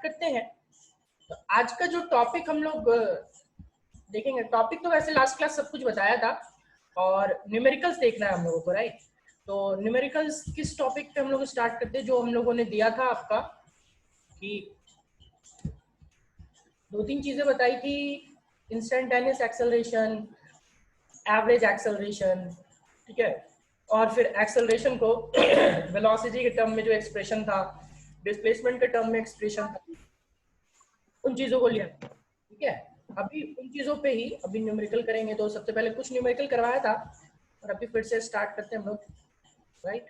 Start करते हैं। तो आज का जो टॉपिक हम लोग देखेंगे, टॉपिक तो वैसे लास्ट क्लास सब कुछ बताया था और न्यूमेरिकल्स देखना है हम लोगों को, राइट। तो न्यूमेरिकल्स किस टॉपिक पे हम लोग स्टार्ट करते हैं, जो हम लोगों ने दिया था आपका कि दो तीन चीजें बताई थी, इंस्टेंटेनियस एक्सेलरेशन, एवरेज एक्सेलरेशन, ठीक है, और फिर एक्सेलरेशन को वेलोसिटी के टर्म में जो एक्सप्रेशन था, डिस्प्लेसमेंट के टर्म में एक्सप्रेशन था, उन चीजों को लिया, ठीक है। अभी उन चीजों पे ही अभी न्यूमेरिकल करेंगे। तो सबसे पहले कुछ न्यूमेरिकल करवाया था और अभी फिर से स्टार्ट करते हैं हम लोग, राइट।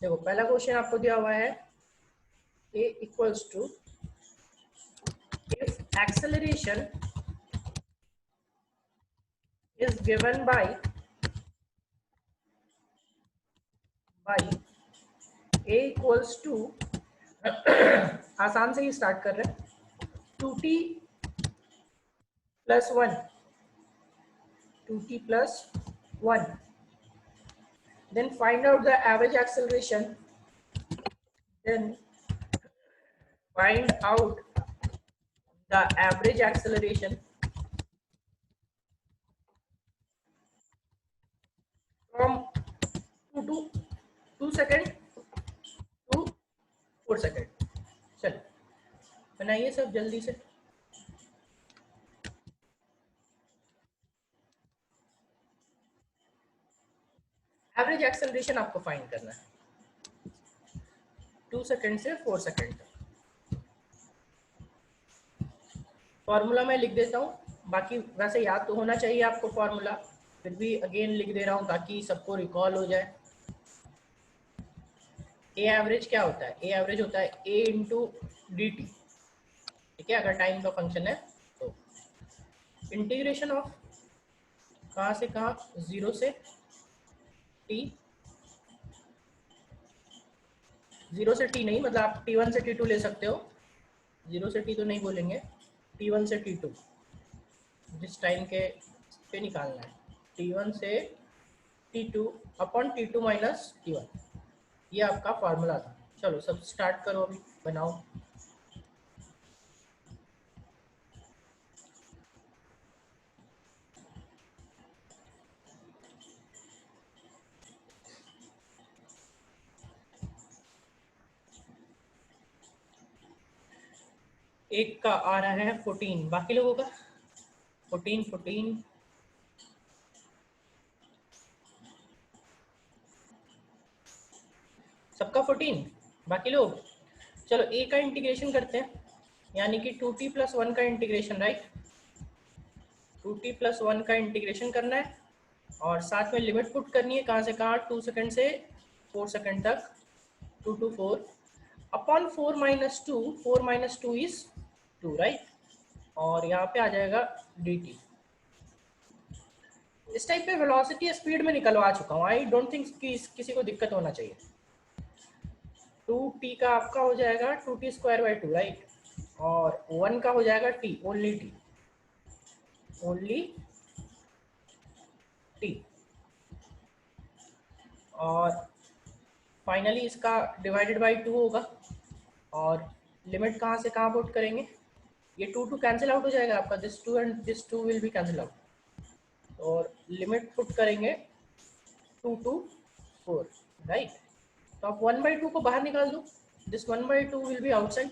देखो पहला क्वेश्चन आपको दिया हुआ है, a equals to if acceleration is given by a equals to आसान से ही स्टार्ट कर रहे हैं, 2t plus 1, 2t plus 1, then find out the average acceleration, then find out the average acceleration from 2 second to 4 second। चलो बनाइए सब जल्दी से। एवरेज एक्सेलरेशन आपको फाइंड करना है 2 सेकंड से 4 सेकंड तक। फॉर्मूला मैं लिख देता हूँ, बाकी वैसे याद तो होना चाहिए आपको फॉर्मूला, फिर भी अगेन लिख दे रहा हूँ ताकि सबको रिकॉल हो जाए। ए एवरेज क्या होता है? ए एवरेज होता है ए इंटू डी टी, ठीक है, अगर टाइम का फंक्शन है तो। इंटीग्रेशन ऑफ कहाँ से कहाँ, 0 से टी, 0 से टी नहीं, मतलब आप t1 से t2 ले सकते हो, 0 से t तो नहीं बोलेंगे, t1 से t2 जिस टाइम के पे निकालना है, t1 से t2 upon t2 minus t1, ये आपका फॉर्मूला था। चलो सब स्टार्ट करो, अभी बनाओ। एक का आ रहा है 14, बाकी लोगों का 14 सबका 14, बाकी लोग। चलो ए का इंटीग्रेशन करते हैं, यानी कि 2t प्लस 1 का इंटीग्रेशन, राइट। 2t प्लस 1 का इंटीग्रेशन करना है और साथ में लिमिट पुट करनी है, कहाँ से कहाँ, 2 सेकंड से 4 सेकंड तक, 2 to 4 upon 4 minus 2, 4 minus 2 is 2, right. और यहाँ पे आ जाएगा dt। इस टाइप पे वेलोसिटी स्पीड में निकलवा चुका हूँ, आई डोंट थिंक कि किसी को दिक्कत होना चाहिए। 2t का आपका हो जाएगा 2t स्क्वायर बाई 2, राइट, और 1 का हो जाएगा t, ओनली t, और फाइनली इसका डिवाइडेड बाई 2 होगा, और लिमिट कहाँ से कहाँ पुट करेंगे, ये 2 कैंसिल आउट हो जाएगा आपका, this 2 and this 2 will B cancel out, और लिमिट पुट करेंगे 2 to 4, राइट। तो आप 1/2 को बाहर निकाल दो, दिस 1/2 विल बी आउटसाइड,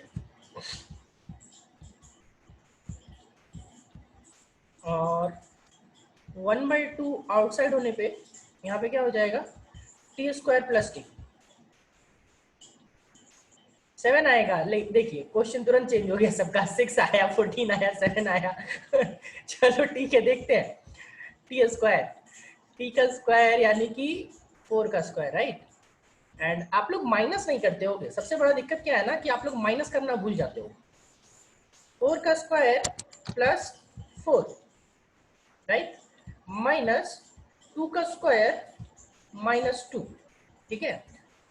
और 1/2 आउटसाइड होने पे यहाँ पे क्या हो जाएगा, t स्क्वायर प्लस टी, 7 आएगा। देखिए क्वेश्चन तुरंत चेंज हो गया सबका, 6 आया, 14 आया, 7 आया चलो ठीक है, देखते हैं। टी स्क्वायर, टी का स्क्वायर यानी कि 4 का स्क्वायर, राइट। एंड आप लोग माइनस नहीं करते होगे, सबसे बड़ा दिक्कत क्या है ना कि आप लोग माइनस करना भूल जाते हो। 4 का स्क्वायर प्लस 4, राइट, माइनस 2 का स्क्वायर माइनस 2, ठीक है।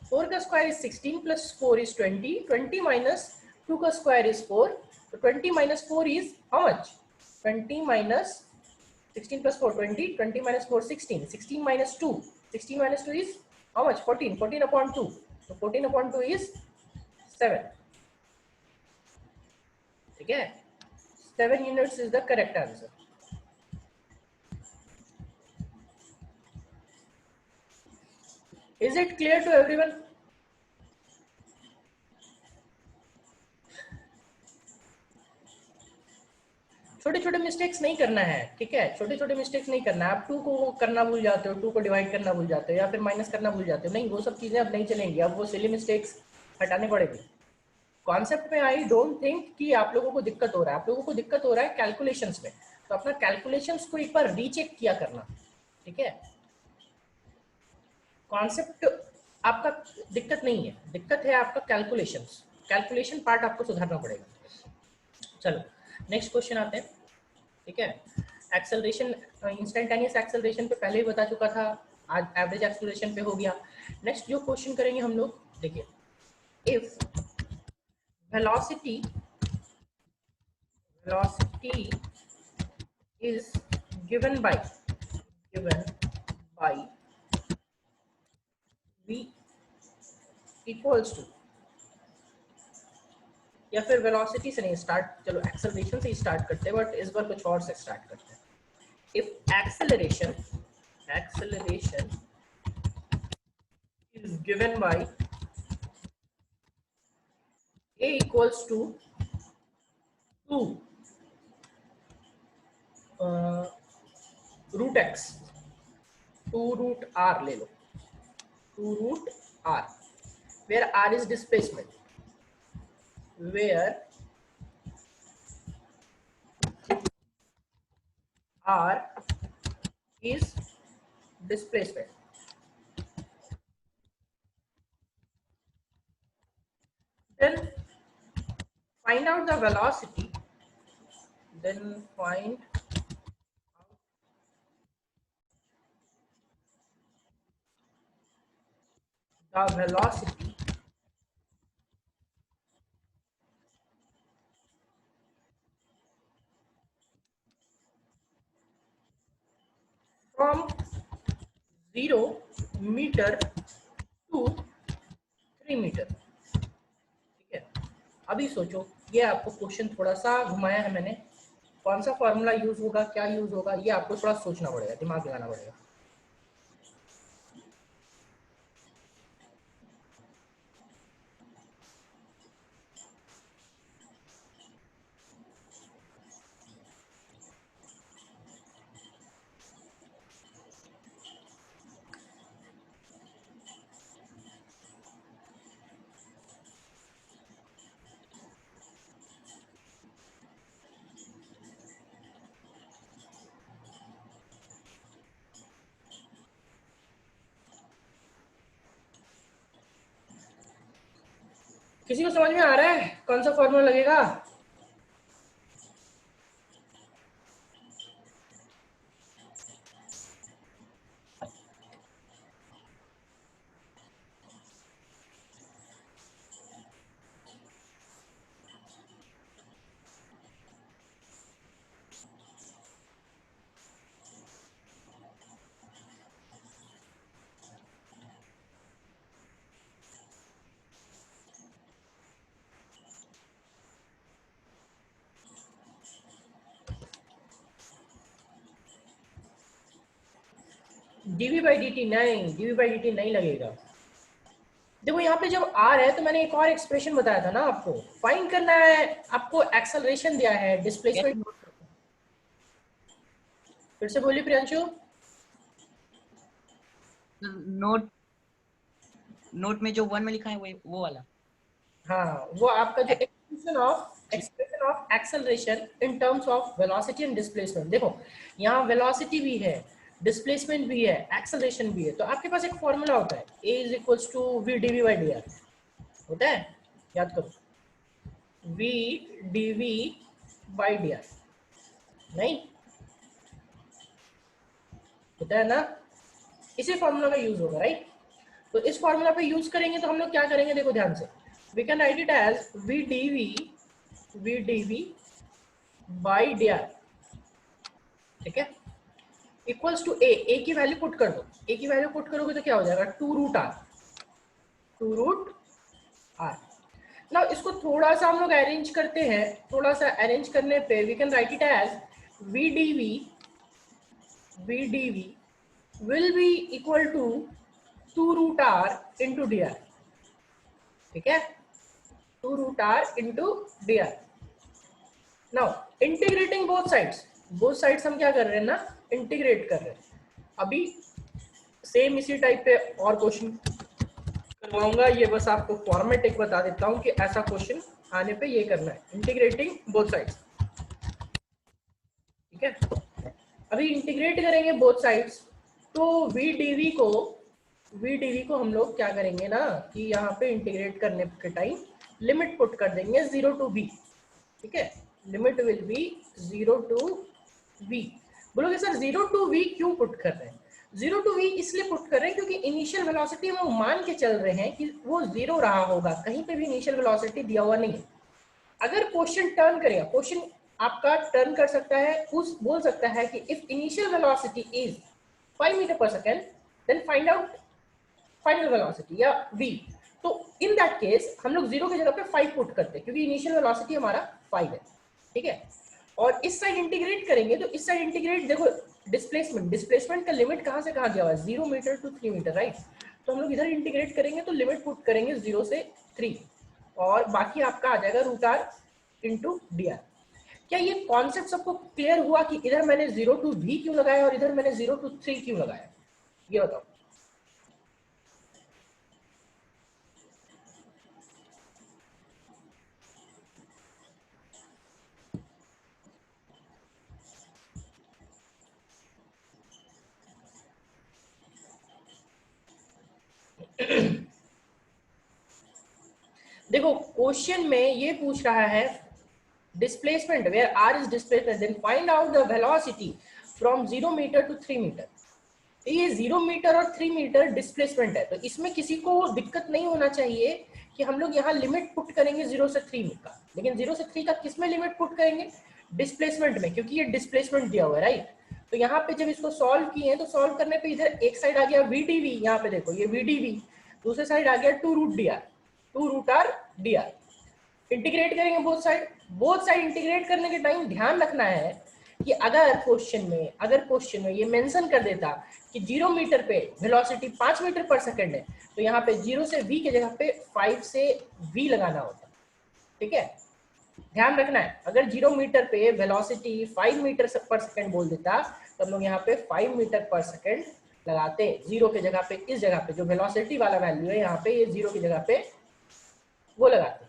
4 का square is 16 plus 4 is 20, 20 minus 2 का स्क्वायर इज 4, तो 20 minus 4 is how much, 20 minus 16 plus 4, 20, 20 minus 4, 16, 16 minus 2, 16 minus 2 is how much, 14, 14 upon 2, so 14 upon 2 is 7, ठीक है, 7 units is the correct answer. Is it clear to everyone? छोटे छोटे mistakes नहीं करना है, ठीक है, छोटे छोटे मिस्टेक्स नहीं करना है। आप 2 को करना भूल जाते हो, 2 को डिवाइड करना भूल जाते हो, या फिर माइनस करना भूल जाते हो, नहीं वो सब चीजें अब नहीं चलेंगी, अब वो सिली मिस्टेक्स हटाने पड़ेगी। कॉन्सेप्ट में आई डोंट थिंक कि आप लोगों को दिक्कत हो रहा है। आप लोगों को दिक्कत हो रहा है कैलकुलेशंस में, तो अपना कैलकुलेशंस को एक बार रीचेक किया करना, ठीक है। कॉन्सेप्ट आपका दिक्कत नहीं है, दिक्कत है आपका कैलकुलेशंस, कैलकुलेशन पार्ट आपको सुधारना पड़ेगा। चलो नेक्स्ट क्वेश्चन आते हैं, ठीक है। एक्सेलरेशन, इंस्टेंटेनियस एक्सेलरेशन पे पहले ही बता चुका था, आज एवरेज एक्सेलरेशन पे हो गया। नेक्स्ट जो क्वेश्चन करेंगे हम लोग, देखिए, if velocity is given by v equals to, या फिर वेलोसिटी से नहीं स्टार्ट, चलो एक्सेलरेशन से ही स्टार्ट करते हैं, बट इस बार कुछ और से स्टार्ट करते हैं। If acceleration is given by a equals to 2 root x, 2 root r ले लो, 2 root r, where r is displacement, where r is displacement. Then find out the velocity, then find the velocity from 0 meter to 3 metre, ठीक है। अभी सोचो, ये आपको question थोड़ा सा घुमाया है मैंने, कौन सा फॉर्मूला यूज होगा, क्या यूज होगा, ये आपको थोड़ा सोचना पड़ेगा, दिमाग लगाना पड़ेगा। किसी को समझ में आ रहा है कौन सा फॉर्मूला लगेगा? dv by dt नहीं, dv by dt नहीं लगेगा। देखो यहाँ पे जब r है तो मैंने एक और एक्सप्रेशन बताया था ना आपको, फाइंड करना है आपको, एक्सेलरेशन दिया है, डिस्प्लेसमेंट। फिर से बोलिए प्रियांशु। नोट में जो 1 में लिखा है वो वाला। हाँ, वो आपका जो expression of acceleration in terms of velocity and displacement. देखो यहाँ वेलोसिटी भी है, डिस्प्लेसमेंट भी है, एक्सेलरेशन भी है, तो आपके पास एक फॉर्मूला होता है, a is equals to v dv by dr, होता है, याद करो, v dv by dr, नहीं होता है ना, इसी फॉर्मूला का यूज होगा, राइट। तो इस फॉर्मूला पे यूज करेंगे तो हम लोग क्या करेंगे, देखो ध्यान से, we can write it as v dv by dr, ठीक है, इक्वल्स टू a की वैल्यू पुट कर दो, a की वैल्यू पुट करोगे तो क्या हो जाएगा, 2 रूट r, ना इसको थोड़ा सा हम लोग अरेंज करते हैं, थोड़ा सा अरेंज करने पे we can write it as VDV will be equal to 2 root r into dr, ठीक है, 2 root r into dr. Now integrating both sides हम क्या कर रहे हैं ना, इंटीग्रेट कर रहे हैं। अभी सेम इसी टाइप पे और क्वेश्चन करवाऊंगा, ये बस आपको फॉर्मेट एक बता देता हूँ कि ऐसा क्वेश्चन आने पे ये करना है, इंटीग्रेटिंग बोथ साइड्स, ठीक है। अभी इंटीग्रेट करेंगे बोथ साइड्स, तो वी डी वी को हम लोग क्या करेंगे ना कि यहाँ पे इंटीग्रेट करने के टाइम लिमिट पुट कर देंगे 0 to v, ठीक है। Limit will B 0 to v। बोलोगे सर 0 to v क्यों पुट कर रहे हैं? 0 to v इसलिए पुट कर रहे हैं क्योंकि इनिशियल वेलोसिटी हम मान के चल रहे हैं कि वो 0 रहा होगा, कहीं पे भी इनिशियल वेलोसिटी दिया हुआ नहीं है। अगर क्वेश्चन टर्न करेगा, क्वेश्चन आपका टर्न कर सकता है, उस बोल सकता है कि if initial velocity is 5 meter per second then find out final velocity या v। तो इन दैट केस हम लोग 0 की जगह पे 5 पुट करते हैं क्योंकि इनिशियल वेलोसिटी हमारा 5 है, ठीक है। और इस साइड इंटीग्रेट करेंगे तो इस साइड इंटीग्रेट, देखो डिस्प्लेसमेंट का लिमिट कहाँ से कहाँ गया हुआ है, 0 मीटर to 3 मीटर, राइट। तो हम लोग इधर इंटीग्रेट करेंगे तो लिमिट पुट करेंगे 0 से 3 और बाकी आपका आ जाएगा root R into D R. क्या ये कॉन्सेप्ट सबको क्लियर हुआ कि इधर मैंने 0 to v क्यों लगाया और इधर मैंने 0 to 3 क्यों लगाया, ये बताओ। देखो क्वेश्चन में ये पूछ रहा है displacement where are is displacement then find out the velocity from 0 metre to 3 metre. तो ये 0 मीटर और 3 मीटर डिस्प्लेसमेंट है, तो इसमें किसी को दिक्कत नहीं होना चाहिए कि हम लोग यहाँ लिमिट पुट करेंगे 0 से 3 का, लेकिन 0 से 3 का किस में लिमिट पुट करेंगे, डिस्प्लेसमेंट में, क्योंकि ये डिस्प्लेसमेंट दिया हुआ है, राइट। तो यहाँ पे जब इसको सॉल्व किए तो सॉल्व करने पे इधर एक साइड आ गया VDV, यहाँ पे देखो ये VDV, दूसरे साइड आ गया 2 root dr, 2 root r dr। Integrate करेंगे बोथ साइड इंटीग्रेट करने के टाइम ध्यान रखना है कि अगर क्वेश्चन में ये मेंशन कर देता कि 0 मीटर पे वेलोसिटी 5 मीटर पर सेकंड है, तो यहाँ पे 0 से v की जगह पे 5 से v लगाना होता, ठीक है। ध्यान रखना है, अगर 0 मीटर पे वेलोसिटी 5 मीटर पर सेकंड बोल देता तो हम लोग यहाँ पे 5 मीटर पर सेकंड लगाते, 0 की जगह पे, इस जगह पे जो वेलोसिटी वाला वैल्यू है यहाँ पे ये 0 की जगह पे वो लगाते।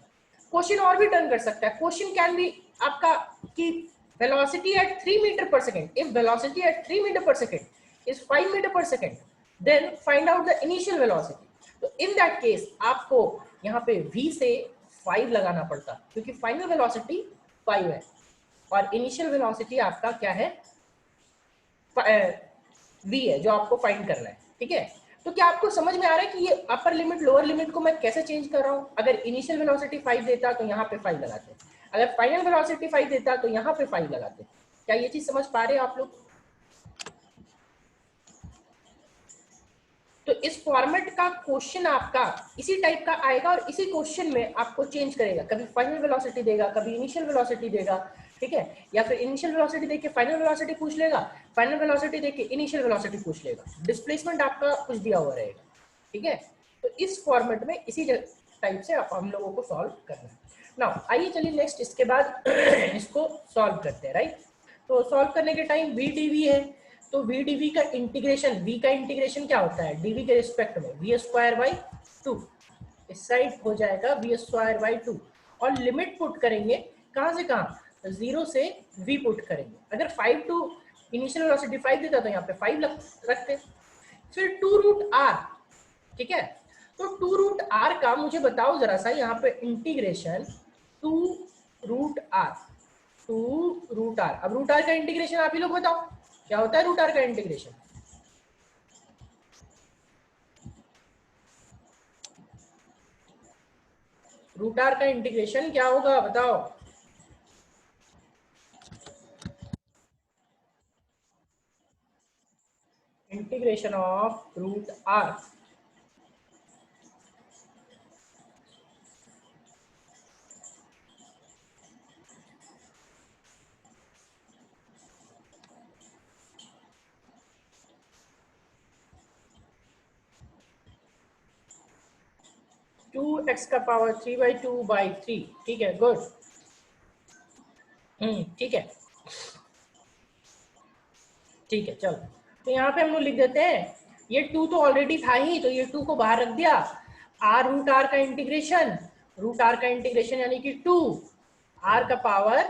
क्वेश्चन और भी टर्न कर सकता है, क्वेश्चन कैन बी आपका कि velocity at 3 meter per second, if velocity at 3 meter per second is 5 meter per second then find out the initial velocity। तो in that case आपको यहाँ पे v से 5 लगाना पड़ता क्योंकि फाइनल वेलोसिटी 5 है और इनिशियल वेलोसिटी आपका क्या है, v है जो आपको फाइंड करना है, ठीक है। तो क्या आपको समझ में आ रहा है कि ये अपर लिमिट लोअर लिमिट को मैं कैसे चेंज कर रहा हूँ? अगर इनिशियल वेलोसिटी 5 देता तो यहाँ पे 5 लगाते, अगर फाइनल वेलोसिटी 5 देता तो यहाँ पे 5 लगाते। क्या ये चीज समझ पा रहे हो आप लोग? तो इस फॉर्मेट का क्वेश्चन आपका इसी टाइप का आएगा और इसी क्वेश्चन में आपको चेंज करेगा, कभी फाइनल वेलोसिटी देगा, कभी इनिशियल वेलोसिटी देगा, ठीक है, या फिर इनिशियल वेलोसिटी देके फाइनल वेलोसिटी पूछ लेगा, फाइनल वेलोसिटी देके इनिशियल वेलोसिटी पूछ लेगा, डिस्प्लेसमेंट आपका कुछ दिया हुआ रहेगा, ठीक है। तो इस फॉर्मेट में इसी टाइप से हम लोगों को सॉल्व करना है। नाउ आइए चलिए नेक्स्ट इसके बाद इसको सॉल्व करते हैं, राइट। तो सॉल्व करने के टाइम वी डी वी है, तो वी डी वी का इंटीग्रेशन, वी का इंटीग्रेशन क्या होता है डीवी के रिस्पेक्ट में, वी स्क्वायर बाई 2, इस साइड हो जाएगा वी स्क्वायर बाई 2 और लिमिट पुट करेंगे कहाँ से कहाँ, 0 से v पुट करेंगे। अगर 5 टू इनिशियल वेलोसिटी 5 देता तो यहाँ पे 5 रखते, फिर 2 रूट r, ठीक है। तो 2 रूट r का मुझे बताओ जरा सा, यहाँ पे integration 2 root r, 2 root r, अब रूट r का इंटीग्रेशन आप ही लोग बताओ क्या होता है रूट r का इंटीग्रेशन? रूट r का इंटीग्रेशन क्या होगा बताओ? Integration of root r 2x का पावर 3/2/3, ठीक है, गुड। ठीक है, ठीक है, चलो तो यहाँ पे हम लोग लिख देते हैं, ये 2 तो ऑलरेडी था ही, तो ये 2 को बाहर रख दिया। r√r का इंटीग्रेशन, √r का इंटीग्रेशन यानी कि 2 r का पावर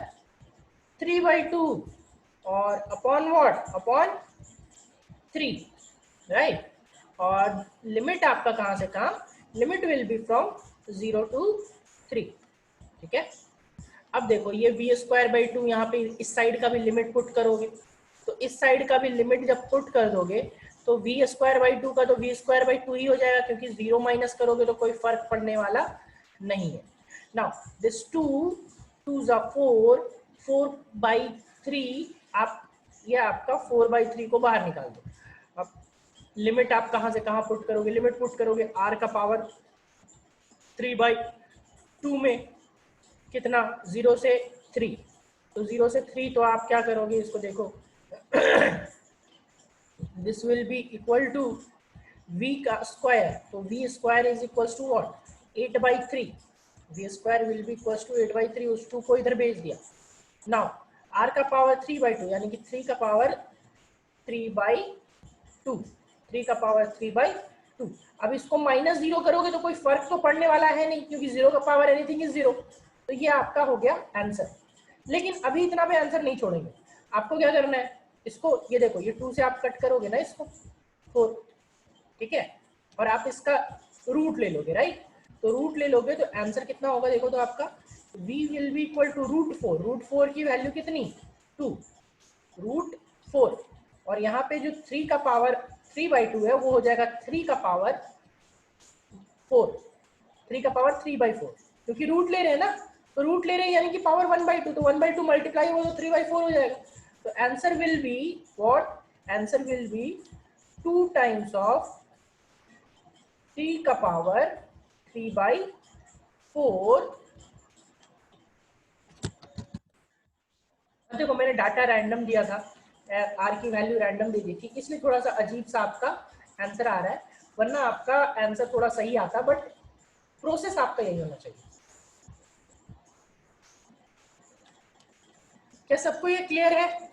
3/2 और अपॉन व्हाट, अपॉन 3, राइट। और लिमिट आपका कहाँ से कहाँ, limit will be from 0 to 3, ठीक है। अब देखो ये v²/2, यहाँ पे इस साइड का भी लिमिट पुट करोगे, तो इस साइड का भी लिमिट जब पुट कर दोगे तो v²/2 का तो v²/2 ही हो जाएगा, क्योंकि 0 माइनस करोगे तो कोई फर्क पड़ने वाला नहीं है। नाउ दिस 2 2s are 4, 4/3, आप ये आपका 4/3 को बाहर निकाल दो। अब लिमिट आप कहाँ से कहाँ पुट करोगे, लिमिट पुट करोगे r का पावर 3/2 में कितना, 0 से 3, तो 0 से 3, तो आप क्या करोगे इसको देखो, this will be equal to v का स्क्वायर, तो v square is equal to what, 8/3, v square will be equal to 8/3, उस 2 को इधर भेज दिया। नाउ r का पावर 3/2 यानी कि 3 का पावर 3/2, 3 का पावर 3/2। अब इसको -0 करोगे तो कोई फर्क तो पड़ने वाला है नहीं, क्योंकि 0 का पावर एनीथिंग इज 0, तो ये आपका हो गया आंसर। लेकिन अभी इतना पे आंसर नहीं छोड़ेंगे, आपको क्या करना है, इसको ये देखो, ये 2 से आप कट करोगे ना इसको 4, ठीक है, और आप इसका रूट ले लोगे, राइट। तो रूट ले लोगे तो आंसर कितना होगा, देखो तो आपका v will be equal to √4, √4 की वैल्यू कितनी, 2, √4, और यहाँ पे जो 3 का पावर 3/2 है वो हो जाएगा 3 का पावर 4, 3 का पावर 3/4, क्योंकि रूट ले रहे हैं ना, तो रूट ले रहे हैं यानी कि पावर 1/2, तो 1/2 मल्टीप्लाई हो तो 3/4 हो जाएगा। तो answer will be what, answer will be 2 times of 3 का पावर 3/4। देखो मैंने डाटा रैंडम दिया था, आर की वैल्यू रैंडम दे दी थी, इसलिए थोड़ा सा अजीब सा आपका आंसर आ रहा है, वरना आपका आंसर थोड़ा सही आता, बट प्रोसेस आपका यही होना चाहिए। क्या सबको ये क्लियर है?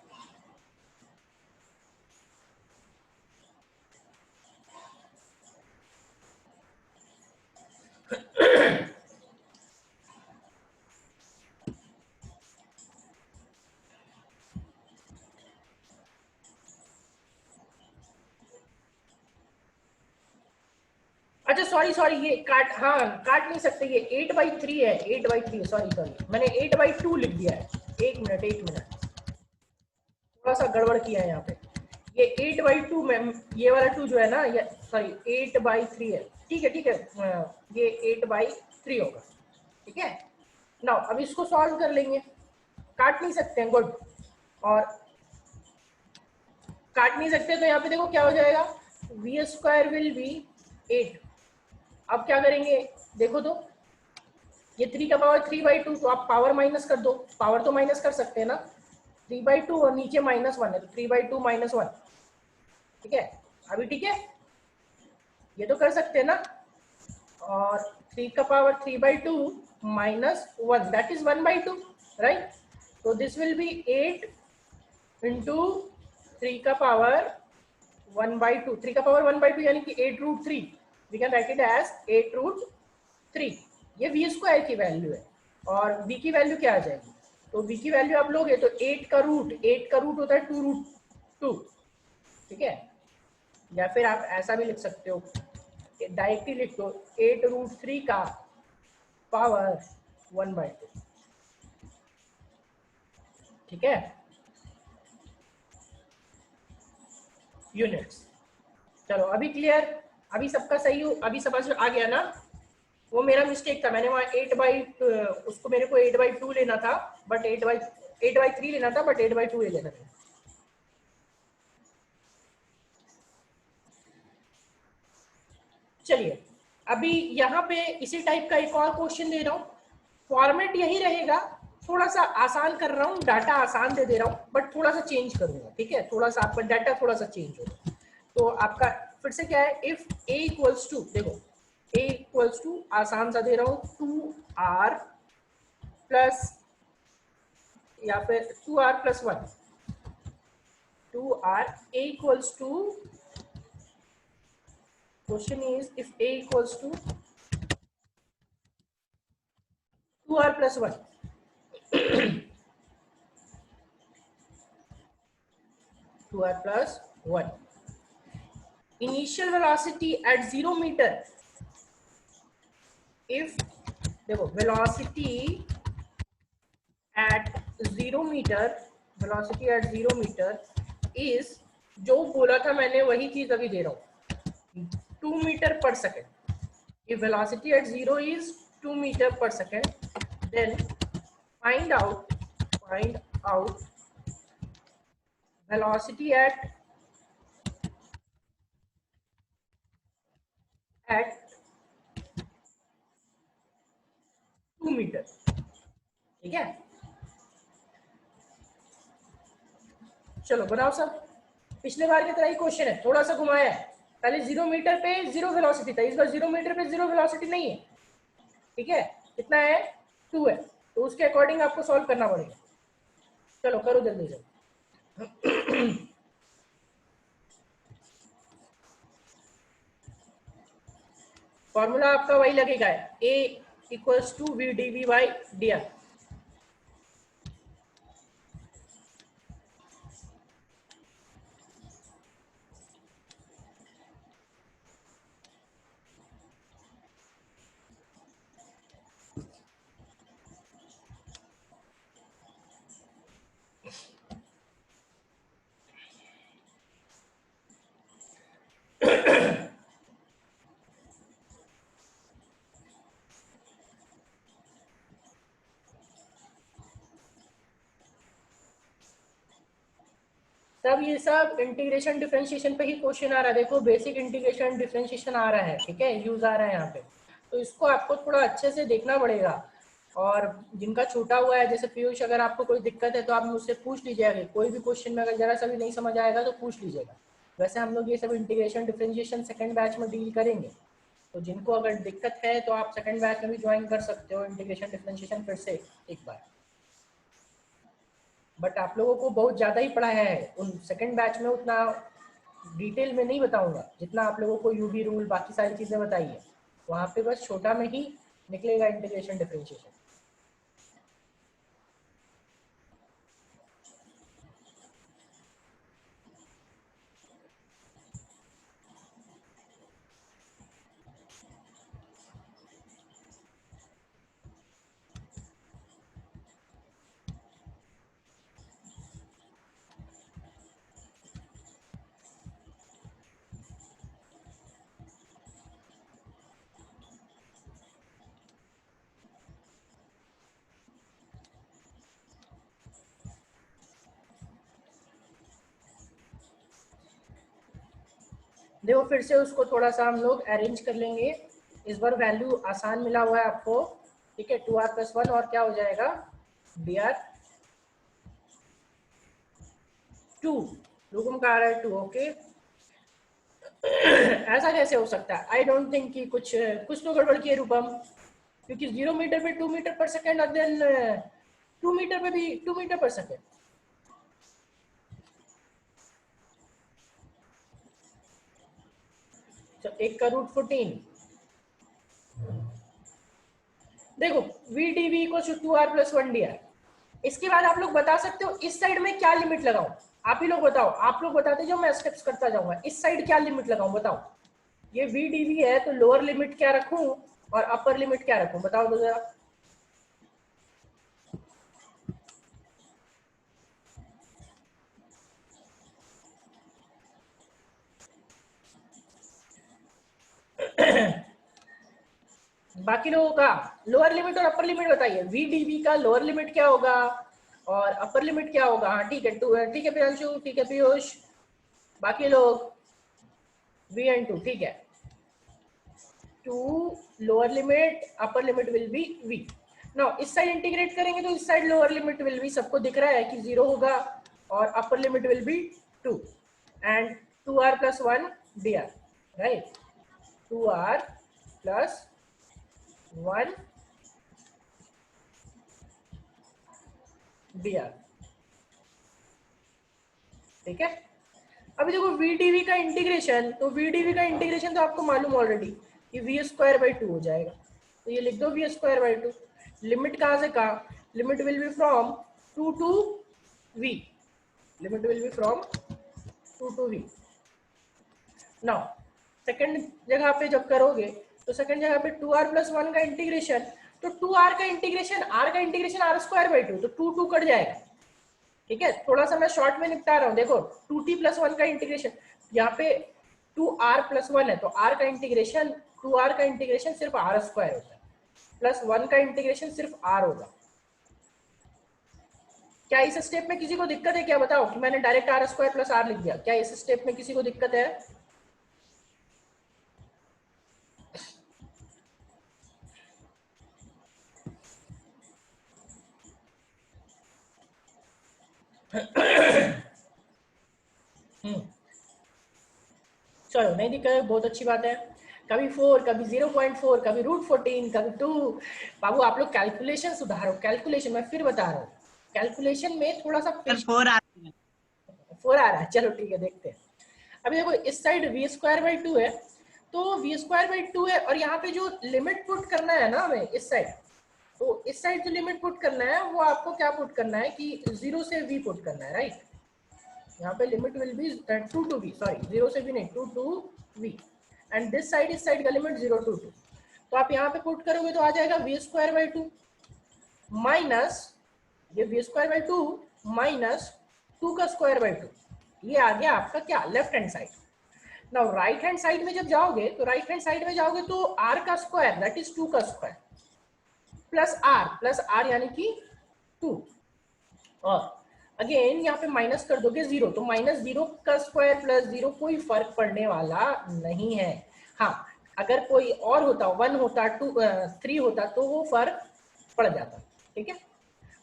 अच्छा सॉरी, ये काट, हाँ काट नहीं सकते, ये 8/3 है, 8/3, सॉरी मैंने 8/2 लिख दिया है, एक मिनट, थोड़ा सा गड़बड़ किया है यहाँ पे, ये 8/2 में ये वाला 2 जो है ना, ये सॉरी 8/3 है, ठीक है, ये 8/3 होगा, ठीक है। नाउ अब इसको सॉल्व कर लेंगे, काट नहीं सकते हैं, गुड, और काट नहीं सकते तो यहाँ पे देखो क्या हो जाएगा, v² विल बी 8। अब क्या करेंगे देखो तो, ये 3 का पावर 3/2, तो आप पावर माइनस कर दो, पावर तो माइनस कर सकते हैं ना, 3/2 और नीचे -1 है, तो 3/2 -1, ठीक है, अभी ठीक है, ये तो कर सकते हैं ना। और 3 का पावर 3/2 -1, दैट इज 1/2, राइट। तो दिस विल बी 8 इंटू 3 का पावर 1/2, 3 का पावर 1/2 यानी कि 8√3, we can write it as 8√3। ये v² की वैल्यू है, और v की वैल्यू क्या आ जाएगी, तो v की वैल्यू आप लोगे तो 8 का रूट होता है 2√2, ठीक है, या फिर आप ऐसा भी लिख सकते हो, डायरेक्टली लिख दो 8√3 का पावर 1/2, ठीक है, यूनिट्स। चलो अभी क्लियर, अभी सबका सही हो, अभी समझ आ गया ना, वो मेरा मिस्टेक था, मैंने वहाँ 8/, उसको मेरे को 8/2 लेना था, बट 8/3 लेना था, बट 8/2 ले लेना था। चलिए अभी यहाँ पे इसी टाइप का एक और क्वेश्चन दे रहा हूँ, फॉर्मेट यही रहेगा, थोड़ा सा आसान कर रहा हूँ, डाटा आसान दे रहा हूँ, बट थोड़ा सा चेंज करूंगा, ठीक है, थोड़ा सा आपका डाटा थोड़ा सा चेंज होगा। तो आपका फिर से क्या है, इफ a इक्वल्स टू, देखो ए इक्वल्स टू आसान सा दे रहा हूं 2r प्लस या फिर 2r plus 1 2r a equals to question is if a equals to 2r plus 1 2r plus 1 initial velocity at 0 meter if देखो velocity at 0 meter velocity at 0 meter is जो बोला था मैंने वही चीज अभी दे रहा हूं 2 meter per second. If velocity at 0 is 2 meter per second, then find out velocity at 2 meter. ठीक है, चलो बनाओ सब। पिछले बार की तरह ही क्वेश्चन है, थोड़ा सा घुमाया है। पहले 0 मीटर पे 0 वेलोसिटी था, इस बार 0 मीटर पे 0 वेलोसिटी नहीं है। ठीक है, कितना है 2 है, तो उसके अकॉर्डिंग आपको सॉल्व करना पड़ेगा। चलो करो जल्दी से। फॉर्मूला आपका वही लगेगा, a equals to V D V by D R. तब ये सब इंटीग्रेशन डिफरेंशिएशन पे ही क्वेश्चन आ रहा है। देखो बेसिक इंटीग्रेशन डिफरेंशिएशन आ रहा है, ठीक है, यूज आ रहा है यहाँ पे, तो इसको आपको थोड़ा अच्छे से देखना पड़ेगा। और जिनका छूटा हुआ है, जैसे पीयूष, अगर आपको कोई दिक्कत है तो आप मुझसे पूछ लीजिएगा। कोई भी क्वेश्चन में अगर जरा सा भी नहीं समझ आएगा तो पूछ लीजिएगा। वैसे हम लोग ये सब इंटीग्रेशन डिफरेंशिएशन सेकंड बैच में डील करेंगे, तो जिनको अगर दिक्कत है तो आप सेकंड बैच में भी ज्वाइन कर सकते हो इंटीग्रेशन डिफरेंशिएशन फिर से एक बार। बट आप लोगों को बहुत ज़्यादा ही पढ़ाया है, उन सेकंड बैच में उतना डिटेल में नहीं बताऊंगा जितना आप लोगों को यूवी रूल बाकी सारी चीज़ें बताई है। वहाँ पे बस छोटा में ही निकलेगा इंटीग्रेशन डिफरेंशिएशन। देखो फिर से उसको थोड़ा सा हम लोग अरेंज कर लेंगे। इस बार वैल्यू आसान मिला हुआ है आपको, ठीक है, 2r प्लस 1 और क्या हो जाएगा dr 2, रूपम का आ रहा है 2, ओके। ऐसा कैसे हो सकता है? आई डोंट थिंक कि कुछ तो गड़बड़ की है रूपम, क्योंकि 0 मीटर पे 2 मीटर पर सेकेंड और देन 2 मीटर पे भी 2 मीटर पर सेकेंड। एक का रूट 14। देखो वी डी वी को 2r प्लस 1 dr। इसके बाद आप लोग बता सकते हो इस साइड में क्या लिमिट लगाऊं। आप ही लोग बताओ, आप लोग बताते जाओ, मैं स्टेप्स करता जाऊंगा। इस साइड क्या लिमिट लगाऊं बताओ। ये वी डी वी है तो लोअर लिमिट क्या रखूं और अपर लिमिट क्या रखूं, बताओ तो जरा। बाकी लोगों का लोअर लिमिट और अपर लिमिट बताइए। वी डी वी का लोअर लिमिट क्या होगा और अपर लिमिट क्या होगा? हाँ ठीक है, ठीक है प्रियांशु, ठीक है पीयूष, बाकी लोग वी एंड 2, ठीक है। 2 lower limit, upper limit will be V. Now इस साइड इंटीग्रेट करेंगे तो इस side lower limit will be, सबको दिख रहा है कि 0 होगा, और upper limit will be 2 and 2r plus 1 dr, right. 2r plus 1 dr। ठीक है, अभी देखो वी डीवी का इंटीग्रेशन, तो वी डीवी का इंटीग्रेशन तो आपको मालूम ऑलरेडी कि वी स्क्वायर बाई 2 हो जाएगा, तो ये लिख दो वी स्क्वायर बाई 2। लिमिट कहाँ से कहाँ, limit will be from 2 to V, limit will be from 2 to V. Now second जगह पे जब करोगे तो सेकंड जगह पे 2r प्लस 1 का इंटीग्रेशन, तो 2r का इंटीग्रेशन, r का इंटीग्रेशन r स्क्वायर बाई 2, तो 2 कट जाएगा। ठीक है, थोड़ा सा मैं शॉर्ट में निपटा रहा हूँ। देखो 2t प्लस 1 का इंटीग्रेशन, यहाँ पे 2r प्लस 1 है, तो r का इंटीग्रेशन, 2r का इंटीग्रेशन सिर्फ r स्क्वायर होता है, प्लस 1 का इंटीग्रेशन सिर्फ r होगा। क्या इस स्टेप में किसी को दिक्कत है क्या, बताओ कि मैंने direct r square plus r लिख दिया, क्या इस स्टेप में किसी को दिक्कत है? चलो नहीं दिक्कत है, बहुत अच्छी बात है। कभी 4, कभी 0.4, कभी √14, कभी 2। बाबू आप लोग कैलकुलेशन सुधारो, कैलकुलेशन मैं फिर बता रहा हूँ, कैलकुलेशन में थोड़ा सा सर 4 आती है। 4 आ रहा है, चलो ठीक है देखते हैं। अभी देखो इस साइड वी स्क्वायर बाई 2 है, तो वी स्क्वायर बाई 2 है, और यहाँ पे जो लिमिट पुट करना है ना हमें इस साइड, तो इस साइड जो लिमिट पुट करना है वो आपको क्या पुट करना है कि 0 से v पुट करना है, राइट। यहाँ पे limit will be 2 to v, sorry 0 से v नहीं, 2 to v, and this side, इस साइड का लिमिट 0 टू 2। तो आप यहाँ पे पुट करोगे तो आ जाएगा वी स्क्वायर बाई 2 माइनस ये वी स्क्वायर बाई 2 माइनस 2 का स्क्वायर बाई 2, ये आ गया आपका क्या, left hand side. Now right hand side में जब जाओगे तो राइट हैंड साइड में जाओगे तो r का स्क्वायर दैट इज 2 का स्क्वायर प्लस r यानी कि 2, और अगेन यहाँ पे माइनस कर दोगे 0, तो -0 का स्क्वायर प्लस 0 कोई फर्क पड़ने वाला नहीं है। हाँ, अगर कोई और होता, 1 होता, 2 3 होता तो वो फर्क पड़ जाता। ठीक है,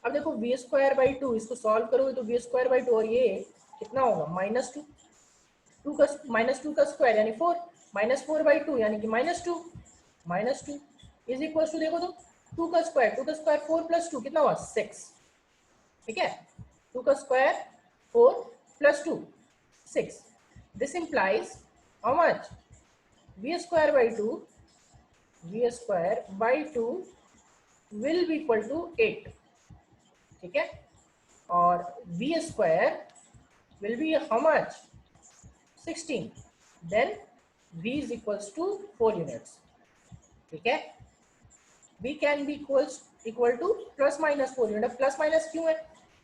अब देखो वी स्क्वायर बाई 2, इसको सॉल्व करोगे तो वी स्क्वायर बाई 2, और ये कितना होगा -2, 2 का -2 का स्क्वायर यानी 4, -4 बाई 2 यानी कि -2 इज इक्वल टू, देखो तो 2 का स्क्वायर 4 प्लस 2 कितना हुआ 6। ठीक है, 2 का स्क्वायर 4 प्लस 2 6, this implies how much, V square by 2 will be equal to 8। ठीक है, और v square will be how much 16, then v is equals to 4 units। ठीक है, v can be equal to plus minus 4 unit. Plus minus क्यों है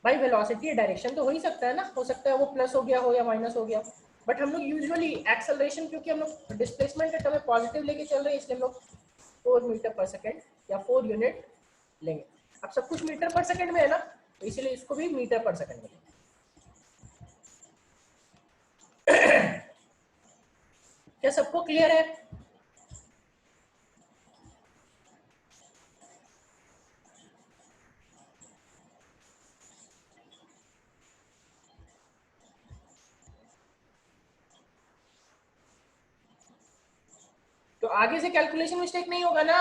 भाई, velocity direction तो हो ही सकता है ना, हो सकता है वो प्लस हो गया हो या माइनस हो गया, बट हम लोग यूजुअली एक्सेलरेशन, क्योंकि हम लोग डिस्प्लेसमेंट के टर्म पॉजिटिव लेके चल रहे हैं, इसलिए हम लोग 4 मीटर पर सेकेंड या 4 यूनिट लेंगे। अब सब कुछ मीटर पर सेकेंड में है ना, तो इसलिए इसको भी मीटर पर सेकेंड में। क्या सबको क्लियर है? तो आगे से कैलकुलेशन मिस्टेक नहीं होगा ना,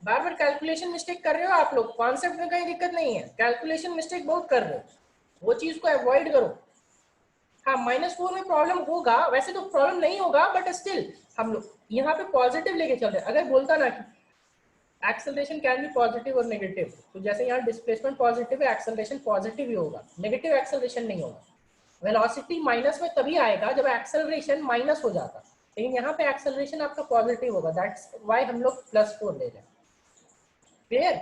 बार बार कैलकुलेशन मिस्टेक कर रहे हो आप लोग, कॉन्सेप्ट में कहीं दिक्कत नहीं है, कैलकुलेशन मिस्टेक बहुत कर रहे हो, वो चीज को अवॉइड करो। हाँ -4 में प्रॉब्लम होगा, वैसे तो प्रॉब्लम नहीं होगा, बट स्टिल हम लोग यहाँ पे पॉजिटिव लेके चल रहे हैं। अगर बोलता ना कि एक्सेलरेशन कैन बी पॉजिटिव और नेगेटिव, तो जैसे यहाँ डिस्प्लेसमेंट पॉजिटिव है, एक्सेलरेशन पॉजिटिव ही होगा, नेगेटिव एक्सेलरेशन नहीं होगा। वेलोसिटी माइनस में तभी आएगा जब एक्सेलरेशन माइनस हो जाता, लेकिन यहाँ पे एक्सेलरेशन आपका पॉजिटिव होगा, दैट्स व्हाई हम लोग +4 ले रहे हैं। क्लियर?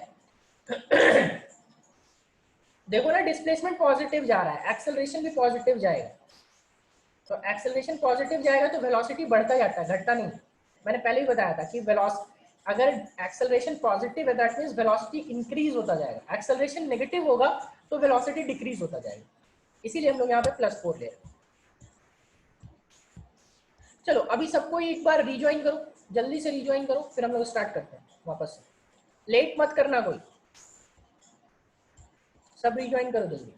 देखो ना, डिस्प्लेसमेंट पॉजिटिव जा रहा है, एक्सेलरेशन भी पॉजिटिव जाएगा, तो एक्सेलरेशन पॉजिटिव जाएगा तो वेलोसिटी बढ़ता जाता है, घटता नहीं। मैंने पहले ही बताया था कि अगर एक्सेलरेशन पॉजिटिव है दैट मींस वेलोसिटी इंक्रीज होता जाएगा, एक्सेलरेशन नेगेटिव होगा तो वेलोसिटी डिक्रीज होता जाएगा, इसीलिए हम लोग यहाँ पे +4 ले रहे हैं। चलो अभी सबको एक बार रिज्वाइन करो, जल्दी से रिज्वाइन करो, फिर हम लोग स्टार्ट करते हैं वापस से, लेट मत करना कोई, सब रिज्वाइन करो जल्दी।